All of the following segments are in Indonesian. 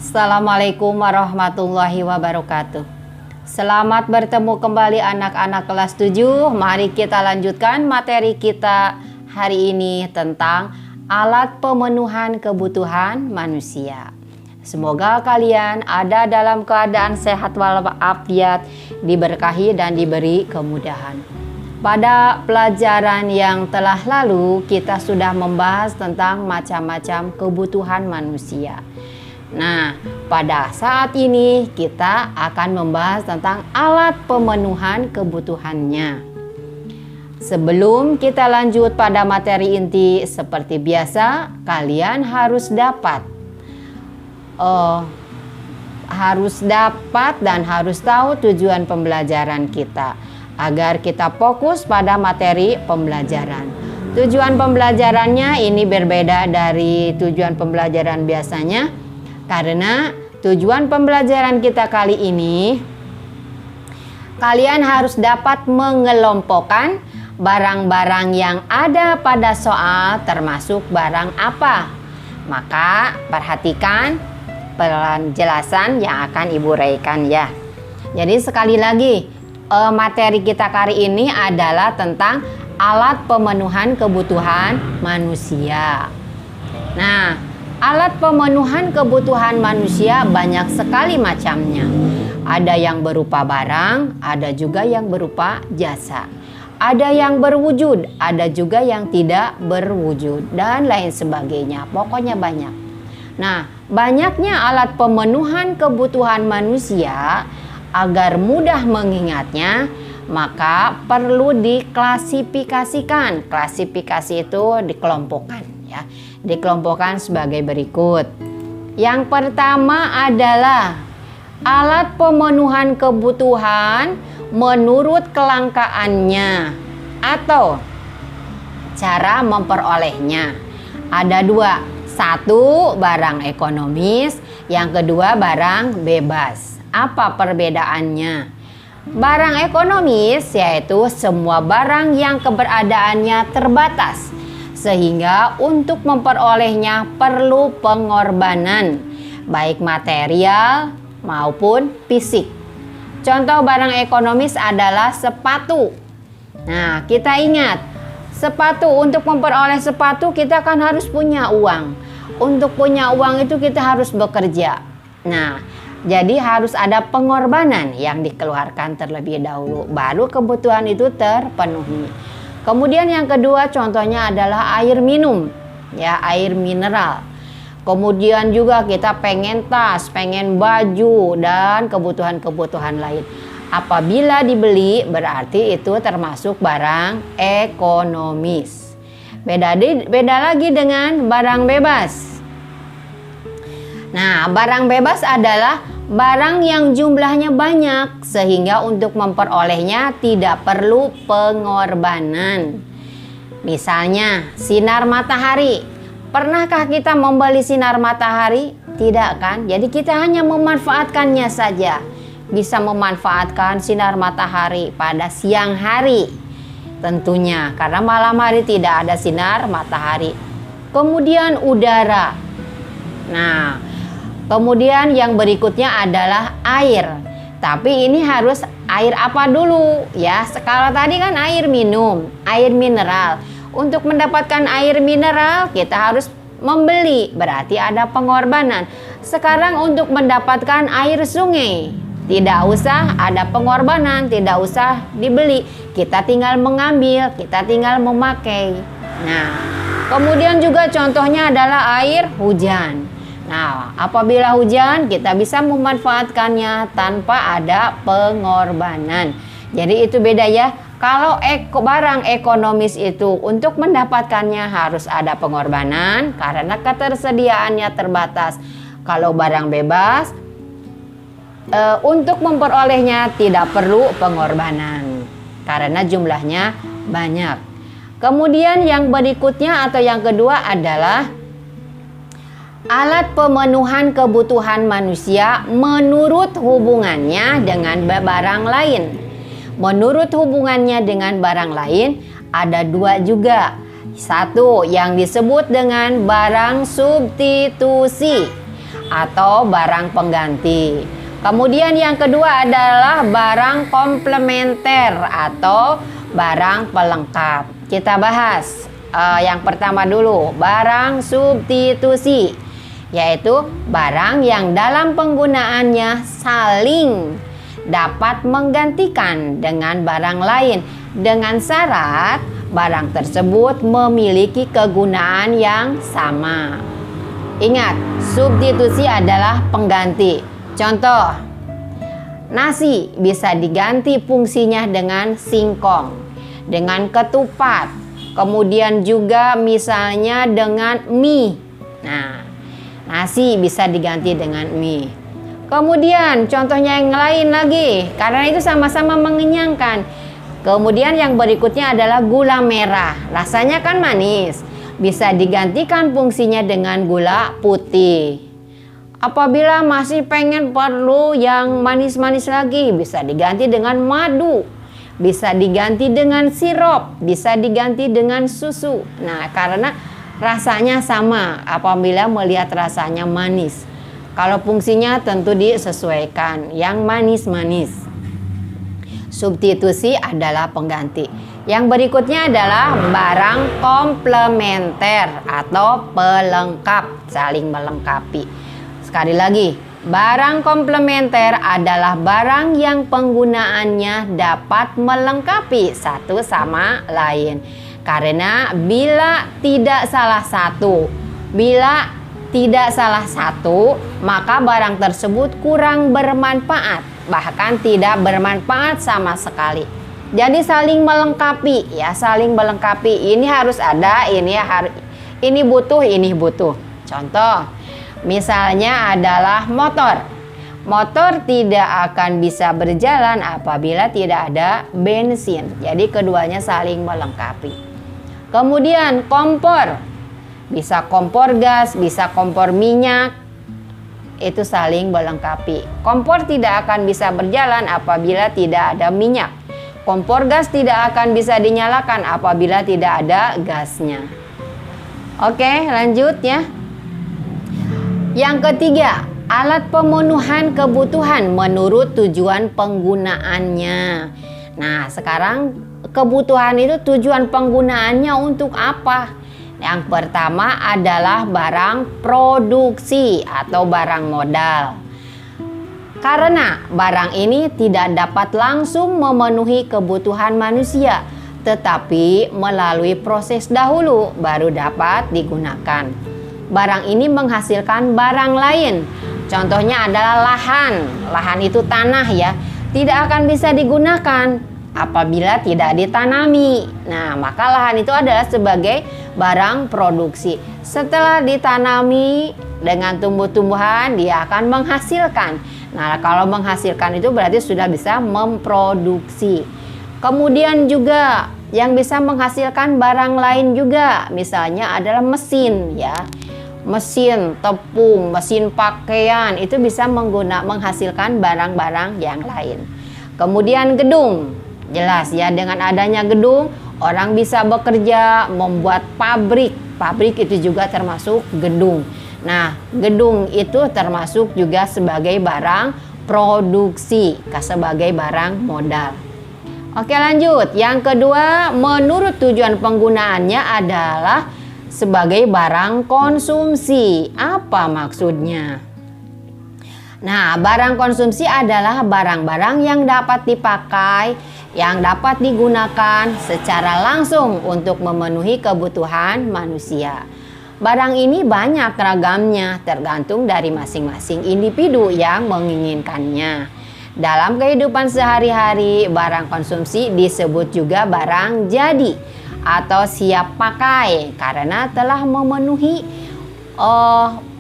Assalamualaikum warahmatullahi wabarakatuh. Selamat bertemu kembali anak-anak kelas 7. Mari kita lanjutkan materi kita hari ini tentang alat pemenuhan kebutuhan manusia. Semoga kalian ada dalam keadaan sehat walafiat, diberkahi dan diberi kemudahan. Pada pelajaran yang telah lalu kita sudah membahas tentang macam-macam kebutuhan manusia. Nah, pada saat ini kita akan membahas tentang alat pemenuhan kebutuhannya. Sebelum kita lanjut pada materi inti, seperti biasa, kalian harus dapat dan harus tahu tujuan pembelajaran kita, agar kita fokus pada materi pembelajaran. Tujuan pembelajarannya ini berbeda dari tujuan pembelajaran biasanya, karena tujuan pembelajaran kita kali ini, kalian harus dapat mengelompokkan barang-barang yang ada pada soal termasuk barang apa. Maka perhatikan penjelasan yang akan Ibu uraikan ya. Jadi sekali lagi, materi kita kali ini adalah tentang alat pemenuhan kebutuhan manusia. Nah, alat pemenuhan kebutuhan manusia banyak sekali macamnya. Ada yang berupa barang, ada juga yang berupa jasa. Ada yang berwujud, ada juga yang tidak berwujud, dan lain sebagainya. Pokoknya banyak. Nah, banyaknya alat pemenuhan kebutuhan manusia, agar mudah mengingatnya, maka perlu diklasifikasikan. Klasifikasi itu dikelompokkan ya. Dikelompokkan sebagai berikut. Yang pertama adalah alat pemenuhan kebutuhan menurut kelangkaannya atau cara memperolehnya. Ada dua. Satu, barang ekonomis. Yang kedua, barang bebas. Apa perbedaannya? Barang ekonomis yaitu semua barang yang keberadaannya terbatas, sehingga untuk memperolehnya perlu pengorbanan, baik material maupun fisik. Contoh barang ekonomis adalah sepatu. Nah, kita ingat, sepatu, untuk memperoleh sepatu kita kan harus punya uang. Untuk punya uang itu kita harus bekerja. Nah, jadi harus ada pengorbanan yang dikeluarkan terlebih dahulu, baru kebutuhan itu terpenuhi. Kemudian yang kedua contohnya adalah air minum, ya, air mineral. Kemudian juga kita pengen tas, pengen baju, dan kebutuhan-kebutuhan lain. Apabila dibeli berarti itu termasuk barang ekonomis. Beda lagi dengan barang bebas. Nah, barang bebas adalah barang yang jumlahnya banyak, sehingga untuk memperolehnya tidak perlu pengorbanan. Misalnya sinar matahari. Pernahkah kita membeli sinar matahari? Tidak kan? Jadi kita hanya memanfaatkannya saja. Bisa memanfaatkan sinar matahari pada siang hari tentunya, karena malam hari tidak ada sinar matahari. Kemudian udara. Nah, kemudian yang berikutnya adalah air. Tapi ini harus air apa dulu ya? Kalau tadi kan air minum, air mineral. Untuk mendapatkan air mineral kita harus membeli, berarti ada pengorbanan. Sekarang untuk mendapatkan air sungai, tidak usah ada pengorbanan, tidak usah dibeli. Kita tinggal mengambil, kita tinggal memakai. Nah, kemudian juga contohnya adalah air hujan. Nah, apabila hujan kita bisa memanfaatkannya tanpa ada pengorbanan. Jadi itu beda ya. Kalau barang ekonomis itu untuk mendapatkannya harus ada pengorbanan karena ketersediaannya terbatas. Kalau barang bebas untuk memperolehnya tidak perlu pengorbanan karena jumlahnya banyak. Kemudian yang berikutnya atau yang kedua adalah alat pemenuhan kebutuhan manusia menurut hubungannya dengan barang lain. Menurut hubungannya dengan barang lain ada dua juga. Satu yang disebut dengan barang substitusi. atau barang pengganti. Kemudian yang kedua adalah barang komplementer atau barang pelengkap. Kita bahas yang pertama dulu, barang substitusi, yaitu barang yang dalam penggunaannya saling dapat menggantikan dengan barang lain dengan syarat barang tersebut memiliki kegunaan yang sama. Ingat, substitusi adalah pengganti. Contoh, nasi bisa diganti fungsinya dengan singkong, dengan ketupat, kemudian juga misalnya dengan mie. Nah, nasi bisa diganti dengan mie. Kemudian contohnya yang lain lagi, karena itu sama-sama mengenyangkan. Kemudian yang berikutnya adalah gula merah. Rasanya kan manis, bisa digantikan fungsinya dengan gula putih. Apabila masih pengen perlu yang manis-manis lagi, bisa diganti dengan madu, bisa diganti dengan sirup, bisa diganti dengan susu. Nah, karena rasanya sama apabila melihat rasanya manis. Kalau fungsinya tentu disesuaikan yang manis-manis. Substitusi adalah pengganti. Yang berikutnya adalah barang komplementer atau pelengkap, saling melengkapi. Sekali lagi, barang komplementer adalah barang yang penggunaannya dapat melengkapi satu sama lain. Karena bila tidak salah satu, maka barang tersebut kurang bermanfaat, bahkan tidak bermanfaat sama sekali. Jadi saling melengkapi ya, saling melengkapi. Ini harus ada, ini butuh, ini butuh. Contoh, misalnya adalah motor. Motor tidak akan bisa berjalan apabila tidak ada bensin. Jadi keduanya saling melengkapi. Kemudian kompor. Bisa kompor gas, bisa kompor minyak. Itu saling melengkapi. Kompor tidak akan bisa berjalan apabila tidak ada minyak. Kompor gas tidak akan bisa dinyalakan apabila tidak ada gasnya. Oke, lanjut ya. Yang ketiga, alat pemenuhan kebutuhan menurut tujuan penggunaannya. Nah, sekarang kebutuhan itu tujuan penggunaannya untuk apa? Yang pertama adalah barang produksi atau barang modal. Karena barang ini tidak dapat langsung memenuhi kebutuhan manusia, tetapi melalui proses dahulu baru dapat digunakan. Barang ini menghasilkan barang lain. Contohnya adalah lahan. Lahan itu tanah ya, tidak akan bisa digunakan apabila tidak ditanami. Nah, maka lahan itu adalah sebagai barang produksi. Setelah ditanami dengan tumbuh-tumbuhan, dia akan menghasilkan. Nah, kalau menghasilkan itu berarti sudah bisa memproduksi. Kemudian juga yang bisa menghasilkan barang lain juga, misalnya adalah mesin ya. Mesin tepung, mesin pakaian, itu bisa menghasilkan barang-barang yang lain. Kemudian gedung. Jelas ya, dengan adanya gedung, orang bisa bekerja, membuat pabrik. Pabrik itu juga termasuk gedung. Nah, gedung itu termasuk juga sebagai barang produksi, sebagai barang modal. Oke, lanjut. Yang kedua, menurut tujuan penggunaannya adalah sebagai barang konsumsi. Apa maksudnya? Nah, barang konsumsi adalah barang-barang yang dapat dipakai, yang dapat digunakan secara langsung untuk memenuhi kebutuhan manusia. Barang ini banyak ragamnya, tergantung dari masing-masing individu yang menginginkannya. Dalam kehidupan sehari-hari, barang konsumsi disebut juga barang jadi atau siap pakai karena telah memenuhi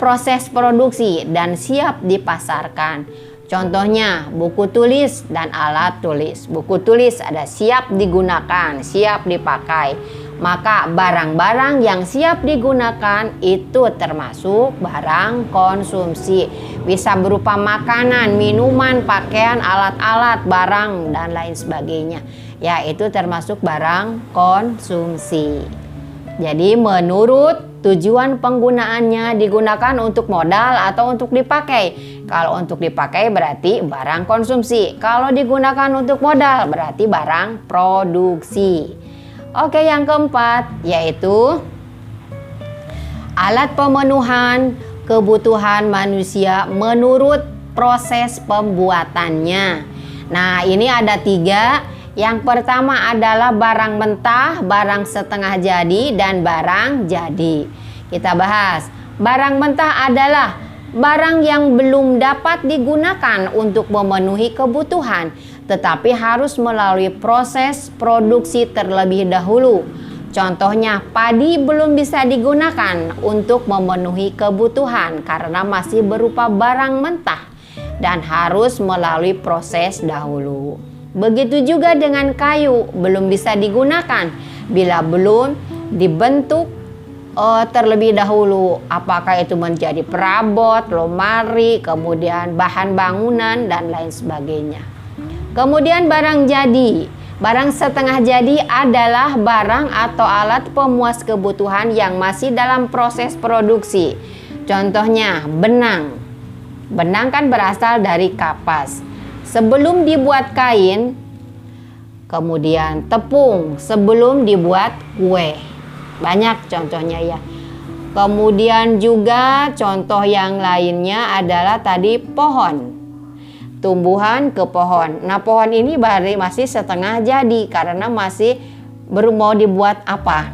proses produksi dan siap dipasarkan. Contohnya buku tulis dan alat tulis. Buku tulis ada siap digunakan, siap dipakai. Maka barang-barang yang siap digunakan itu termasuk barang konsumsi. Bisa berupa makanan, minuman, pakaian, alat-alat, barang, dan lain sebagainya. Ya, itu termasuk barang konsumsi. Jadi menurut tujuan penggunaannya, digunakan untuk modal atau untuk dipakai. Kalau untuk dipakai berarti barang konsumsi. Kalau digunakan untuk modal berarti barang produksi. Oke, yang keempat yaitu alat pemenuhan kebutuhan manusia menurut proses pembuatannya. Nah, ini ada 3. Yang pertama adalah barang mentah, barang setengah jadi, dan barang jadi. Kita bahas. Barang mentah adalah barang yang belum dapat digunakan untuk memenuhi kebutuhan, tetapi harus melalui proses produksi terlebih dahulu. Contohnya, padi belum bisa digunakan untuk memenuhi kebutuhan karena masih berupa barang mentah dan harus melalui proses dahulu. Begitu juga dengan kayu, belum bisa digunakan bila belum dibentuk terlebih dahulu. Apakah itu menjadi perabot, lemari, kemudian bahan bangunan, dan lain sebagainya. Kemudian barang jadi. Barang setengah jadi adalah barang atau alat pemuas kebutuhan yang masih dalam proses produksi. Contohnya benang. Benang kan berasal dari kapas. Sebelum dibuat kain, kemudian tepung sebelum dibuat kue. Banyak contohnya ya. Kemudian juga contoh yang lainnya adalah tadi pohon. Tumbuhan ke pohon. Nah, pohon ini masih setengah jadi karena masih baru mau dibuat apa.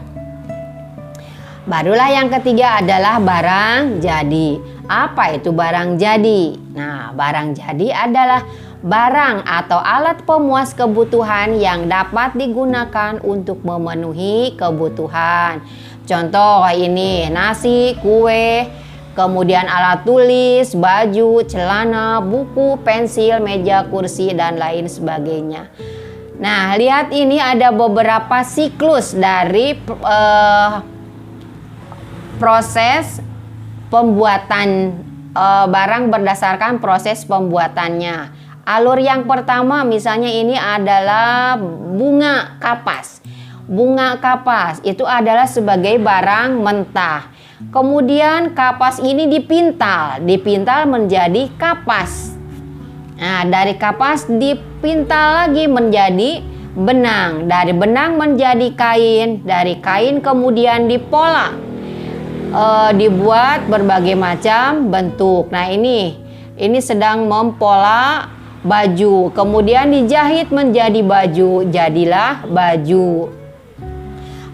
Barulah yang ketiga adalah barang jadi. Apa itu barang jadi? Nah, barang jadi adalah barang atau alat pemuas kebutuhan yang dapat digunakan untuk memenuhi kebutuhan. Contoh ini nasi, kue, kemudian alat tulis, baju, celana, buku, pensil, meja, kursi, dan lain sebagainya. Nah, lihat ini ada beberapa siklus dari proses pembuatan barang berdasarkan proses pembuatannya. Alur yang pertama misalnya ini adalah bunga kapas. Bunga kapas itu adalah sebagai barang mentah. Kemudian kapas ini dipintal menjadi kapas. Nah, dari kapas dipintal lagi menjadi benang. Dari benang menjadi kain. Dari kain kemudian dipola. Dibuat berbagai macam bentuk. Nah, ini sedang mempola baju, kemudian dijahit menjadi baju, jadilah baju.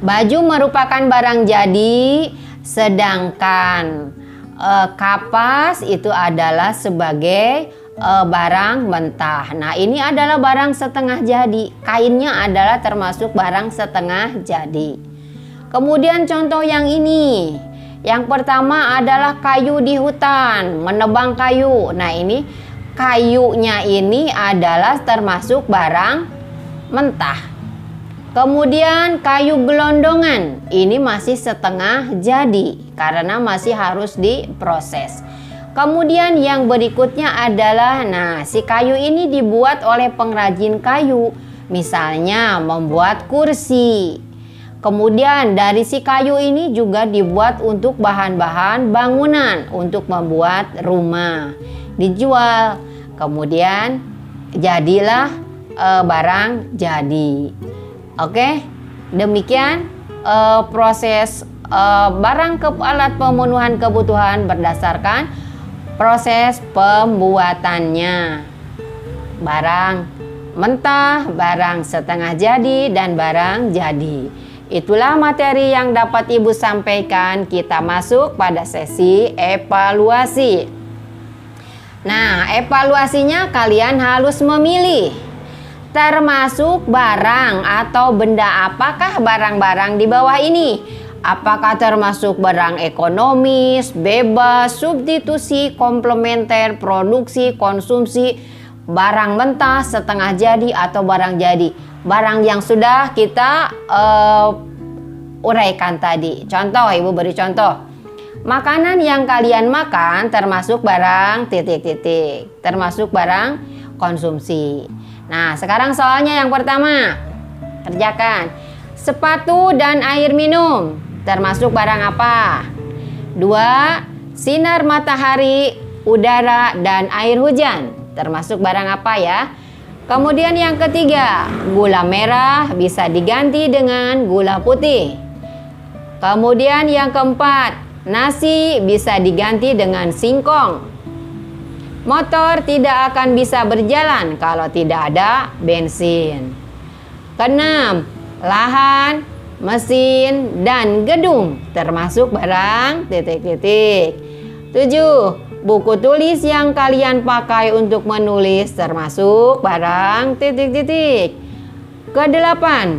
Baju merupakan barang jadi, sedangkan kapas itu adalah sebagai barang mentah. Nah, ini adalah barang setengah jadi. Kainnya adalah termasuk barang setengah jadi. Kemudian contoh yang ini. Yang pertama adalah kayu di hutan, menebang kayu. Nah, ini kayunya ini adalah termasuk barang mentah. Kemudian kayu gelondongan, ini masih setengah jadi karena masih harus diproses. Kemudian yang berikutnya adalah, nah, si kayu ini dibuat oleh pengrajin kayu, misalnya membuat kursi. Kemudian dari si kayu ini juga dibuat untuk bahan-bahan bangunan, untuk membuat rumah. Dijual, kemudian jadilah barang jadi. Oke, demikian proses barang alat pemenuhan kebutuhan berdasarkan proses pembuatannya. Barang mentah, barang setengah jadi, dan barang jadi. Itulah materi yang dapat Ibu sampaikan. Kita masuk pada sesi evaluasi. Nah, evaluasinya kalian harus memilih termasuk barang atau benda apakah barang-barang di bawah ini. Apakah termasuk barang ekonomis, bebas, substitusi, komplementer, produksi, konsumsi, barang mentah, setengah jadi, atau barang jadi. Barang yang sudah kita uraikan tadi. Contoh, Ibu beri contoh. Makanan yang kalian makan termasuk barang titik-titik, termasuk barang konsumsi. Nah, sekarang soalnya yang pertama. Kerjakan. Sepatu dan air minum. termasuk barang apa? 2. Sinar matahari, udara, dan air hujan, termasuk barang apa ya? Kemudian yang ketiga, gula merah bisa diganti dengan gula putih. Kemudian yang keempat, nasi bisa diganti dengan singkong. Motor tidak akan bisa berjalan kalau tidak ada bensin. Keenam, lahan, mesin, dan gedung termasuk barang titik-titik. 7. Buku tulis yang kalian pakai untuk menulis termasuk barang titik-titik. Kedelapan,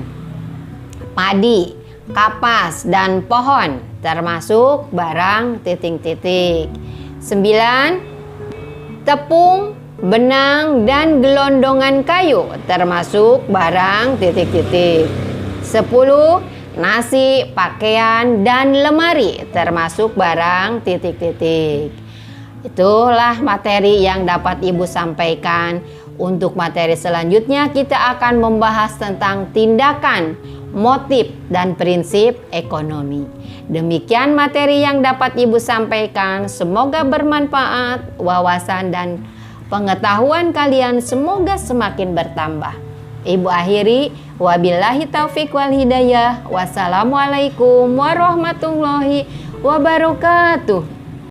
padi, kapas, dan pohon termasuk barang titik-titik. 9. Tepung, benang, dan gelondongan kayu termasuk barang titik-titik. 10. Nasi, pakaian, dan lemari termasuk barang titik-titik. Itulah materi yang dapat Ibu sampaikan. Untuk materi selanjutnya kita akan membahas tentang tindakan, motif, dan prinsip ekonomi. Demikian materi yang dapat Ibu sampaikan. Semoga bermanfaat, wawasan dan pengetahuan kalian semoga semakin bertambah. Ibu akhiri, wabillahi taufiq wal hidayah. Wassalamualaikum warahmatullahi wabarakatuh.